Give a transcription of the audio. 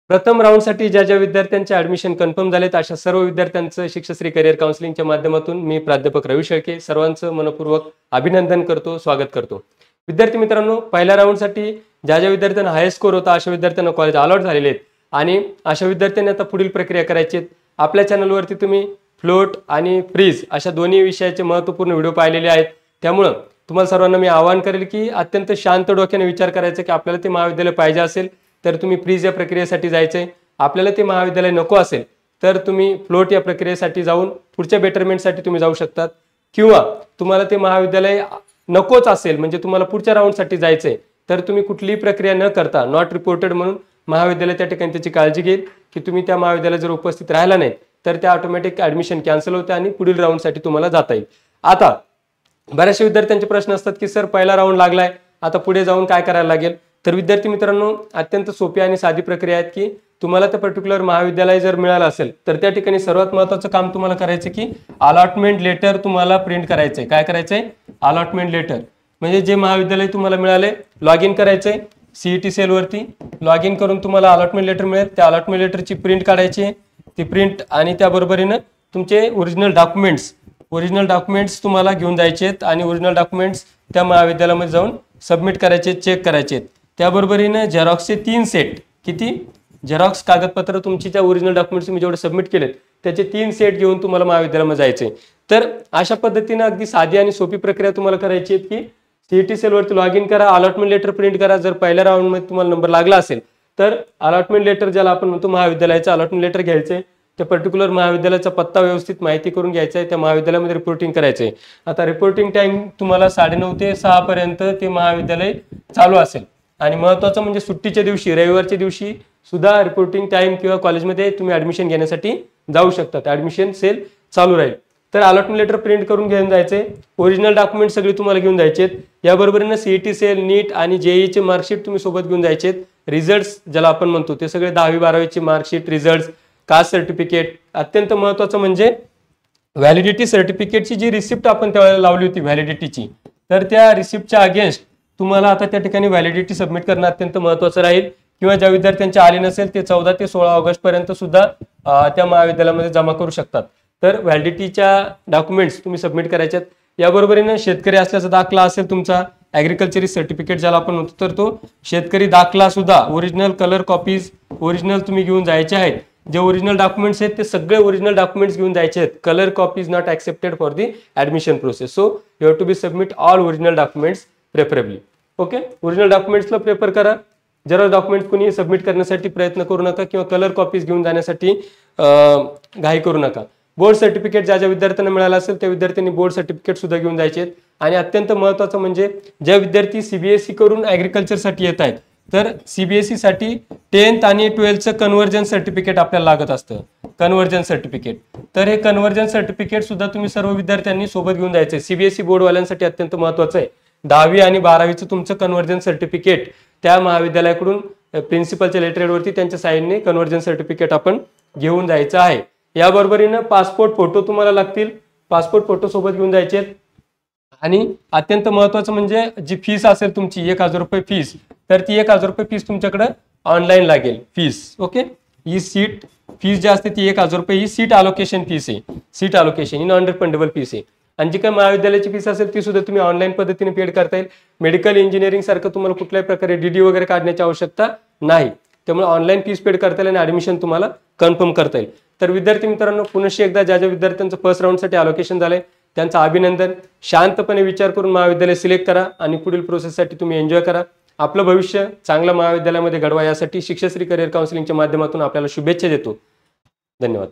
प्रथम राऊंडसाठी ज्या विद्यार्थ्यांचे ऍडमिशन कन्फर्म झालेत अशा सर्व विद्यार्थ्यांचं शिक्षश्री करिअर काउन्सिलिंगच्या माध्यमातून मी प्राध्यापक रवी शेळके सर्वांचं मनपूर्वक अभिनंदन करतो, स्वागत करतो। विद्यार्थी मित्रांनो, पहिल्या राऊंडसाठी ज्या विद्यार्थ्यांना हाय स्कोर होता अशा विद्यार्थ्यांना कॉलेज अलॉट झालेले आहेत आणि अशा विद्यार्थ्यांनी आता पुढील प्रक्रिया करायची आहे। आपल्या चॅनलवरती तुम्ही फ्लोट आणि फ्रीज अशा दोन्ही विषयाचे महत्त्वपूर्ण व्हिडिओ पाहिलेले आहेत। त्यामुळे तुम्हाला सर्वांना मी आवाहन करेल की अत्यंत शांत डोक्याने विचार करायचा की आपल्याला ते महाविद्यालय पाहिजे असेल तर तुम्ही फ्रीज या प्रक्रियेसाठी जायचंय, आपल्याला ते महाविद्यालय नको असेल तर तुम्ही फ्लोट या प्रक्रियेसाठी जाऊन पुढच्या बेटरमेंटसाठी तुम्ही जाऊ शकतात, किंवा तुम्हाला ते महाविद्यालय नकोच असेल म्हणजे तुम्हाला पुढच्या राऊंडसाठी जायचंय तर तुम्ही कुठलीही प्रक्रिया न करता नॉट रिपोर्टेड म्हणून महाविद्यालय त्या ठिकाणी त्याची काळजी घेईल की तुम्ही त्या महाविद्यालयात जर उपस्थित राहिला नाही तर त्या ऑटोमॅटिक ऍडमिशन कॅन्सल होते आणि पुढील राऊंडसाठी तुम्हाला जाता येईल। आता बऱ्याचशा विद्यार्थ्यांचे प्रश्न असतात की सर पहिला राऊंड लागलाय, आता पुढे जाऊन काय करायला लागेल? तर विद्यार्थी मित्रांनो, अत्यंत सोपी आणि साधी प्रक्रिया आहे की तुम्हाला त्या पर्टिक्युलर महाविद्यालय जर मिळालं असेल तर त्या ठिकाणी सर्वात महत्त्वाचं काम तुम्हाला करायचं की अलॉटमेंट लेटर तुम्हाला प्रिंट करायचंय। काय करायचंय? अलॉटमेंट लेटर म्हणजे जे महाविद्यालय तुम्हाला मिळाले लॉग इन करायचंय, सीईटी सेल वरती लॉग इन करून तुम्हाला अलॉटमेंट लेटर मिळेल, त्या अलॉटमेंट लेटरची प्रिंट काढायची आहे, ती प्रिंट आणि त्याबरोबरीनं तुमचे ओरिजिनल डॉक्युमेंट्स तुम्हाला घेऊन जायचे आहेत आणि ओरिजिनल डॉक्युमेंट्स त्या महाविद्यालयामध्ये जाऊन सबमिट करायचे, चेक करायचे आहेत। त्याबरोबरीनं झेरॉक्सचे 3 सेट, किती झेरॉक्स कागदपत्र तुमची त्या ओरिजिनल डॉक्युमेंट्स तुम्ही जेवढे सबमिट केलेत त्याचे 3 सेट घेऊन तुम्हाला महाविद्यालयामध्ये जायचे। तर अशा पद्धतीने अगदी साधी आणि सोपी प्रक्रिया तुम्हाला करायची आहे की सीईटी सेल वरती लॉग इन करा, अलॉटमेंट लेटर प्रिंट करा। जर पहिल्या राऊंड मध्ये तुम्हाला नंबर लागला असेल तर अलॉटमेंट लेटर ज्याला आपण म्हणतो महाविद्यालयाचं अलॉटमेंट लेटर घ्यायचंय, त्या पर्टिक्युलर महाविद्यालयाचा पत्ता व्यवस्थित माहिती करून घ्यायचा आहे, त्या महाविद्यालयामध्ये रिपोर्टिंग करायचंय। आता रिपोर्टिंग टाइम तुम्हाला 9:30 ते 6 पर्यंत ते महाविद्यालय चालू असेल आणि महत्त्वाचं म्हणजे सुट्टीच्या दिवशी रविवारच्या दिवशी सुद्धा रिपोर्टिंग टाइम किंवा कॉलेजमध्ये तुम्ही ऍडमिशन घेण्यासाठी जाऊ शकतात, ऍडमिशन सेल चालू राहील। तर अलॉटमेंट लेटर प्रिंट करून घेऊन जायचे, ओरिजिनल डॉक्युमेंट सगळे तुम्हाला घेऊन जायचे आहेत, याबरोबरीनं सीईटी सेल, नीट आणि जेईईचे मार्कशीट तुम्ही सोबत घेऊन जायचे आहेत, रिझल्ट्स ज्याला आपण म्हणतो ते सगळे 10वी-12वीचे मार्कशीट, रिझल्ट्स, कास्ट सर्टिफिकेट, अत्यंत महत्त्वाचं म्हणजे व्हॅलिडिटी सर्टिफिकेटची जी रिसिप्ट आपण त्यावेळेला लावली होती व्हॅलिडिटीची, तर त्या रिसिप्टच्या अगेन्स्ट तुम्हाला आता त्या ठिकाणी व्हॅलिडिटी सबमिट करणं अत्यंत महत्त्वाचं राहील, किंवा ज्या विद्यार्थ्यांचे आले नसेल ते 14 ते 16 ऑगस्ट पर्यंत सुद्धा त्या महाविद्यालयामध्ये जमा करू शकतात। तर व्हॅलिडिटीच्या डॉक्युमेंट्स तुम्ही सबमिट करायच्यात। याबरोबरीनं शेतकरी असल्याचा दाखला असेल तुमचा, ॲग्रिकल्चर सर्टिफिकेट ज्याला आपण म्हणतो, तर तो शेतकरी दाखला सुद्धा ओरिजिनल कलर कॉपीज ओरिजिनल तुम्ही घेऊन जायचे आहेत। जे ओरिजिनल डॉक्युमेंट्स आहेत ते सगळे ओरिजिनल डॉक्युमेंट्स घेऊन जायचे आहेत। Colour copies not accepted for the admission process, so you have to be submit all original documents preferably. Okay, original डॉक्युमेंट्सला प्रेफर करा। जरा डॉक्युमेंट्स कोणी सबमिट करण्यासाठी प्रयत्न करू नका किंवा कलर कॉपीज घेऊन जाण्यासाठी घाई करू नका। बोर्ड सर्टिफिकेट ज्या विद्यार्थ्यांना मिळालं असेल त्या विद्यार्थ्यांनी बोर्ड सर्टिफिकेट सुद्धा घेऊन जायचे आहेत। आणि अत्यंत महत्त्वाचं म्हणजे ज्या विद्यार्थी सीबीएसई करून ॲग्रिकल्चरसाठी येत आहेत तर सीबीएसई साठी 10th आणि 12th कन्व्हर्जन सर्टिफिकेट आपल्याला लागत असतं, कन्व्हर्जन सर्टिफिकेट। तर हे कन्व्हर्जन सर्टिफिकेट सुद्धा तुम्ही सर्व विद्यार्थ्यांनी सोबत घेऊन जायचे। सीबीएसई बोर्डवाल्यांसाठी अत्यंत महत्त्वाचं आहे 10वी आणि 12वीचं तुमचं कन्व्हर्जन सर्टिफिकेट त्या महाविद्यालयाकडून प्रिन्सिपलच्या लेटरवरती त्यांच्या साईनने कन्व्हर्जन सर्टिफिकेट आपण घेऊन जायचं आहे। याबरोबरीनं पासपोर्ट फोटो तुम्हाला लागतील, पासपोर्ट फोटो सोबत घेऊन जायचे। आणि अत्यंत महत्त्वाचं म्हणजे जी फीस असेल तुमची 1000 रुपये फीस, तर ती 1000 रुपये फीस तुमच्याकडे ऑनलाईन लागेल फीस। ओके, ही सीट फीस जी असते ती 1000 रुपये ही सीट अलोकेशन फीस आहे, सीट अलोकेशन ही नॉन रिफंडेबल फीस आहे। आणि जी काही महाविद्यालयाची फीस असेल ती सुद्धा तुम्ही ऑनलाईन पद्धतीने पेड करता येईल। मेडिकल इंजिनिअरिंग सारखं तुम्हाला कुठल्याही प्रकारे डीडी वगैरे काढण्याची आवश्यकता नाही, त्यामुळे ऑनलाईन फीस पेड करता येईल आणि ऍडमिशन तुम्हाला कन्फर्म करता येईल। तर विद्यार्थी मित्रांनो, पुनश्च एकदा ज्या विद्यार्थ्यांचं फर्स्ट राऊंडसाठी अलोकेशन झालंय त्यांचं अभिनंदन। शांतपणे विचार करून महाविद्यालय सिलेक्ट करा आणि पुढील प्रोसेससाठी तुम्ही एन्जॉय करा। आपलं भविष्य चांगल्या महाविद्यालयामध्ये घडवा यासाठी शिक्षश्री करिअर काउन्सिलिंगच्या माध्यमातून आपल्याला शुभेच्छा देतो। धन्यवाद।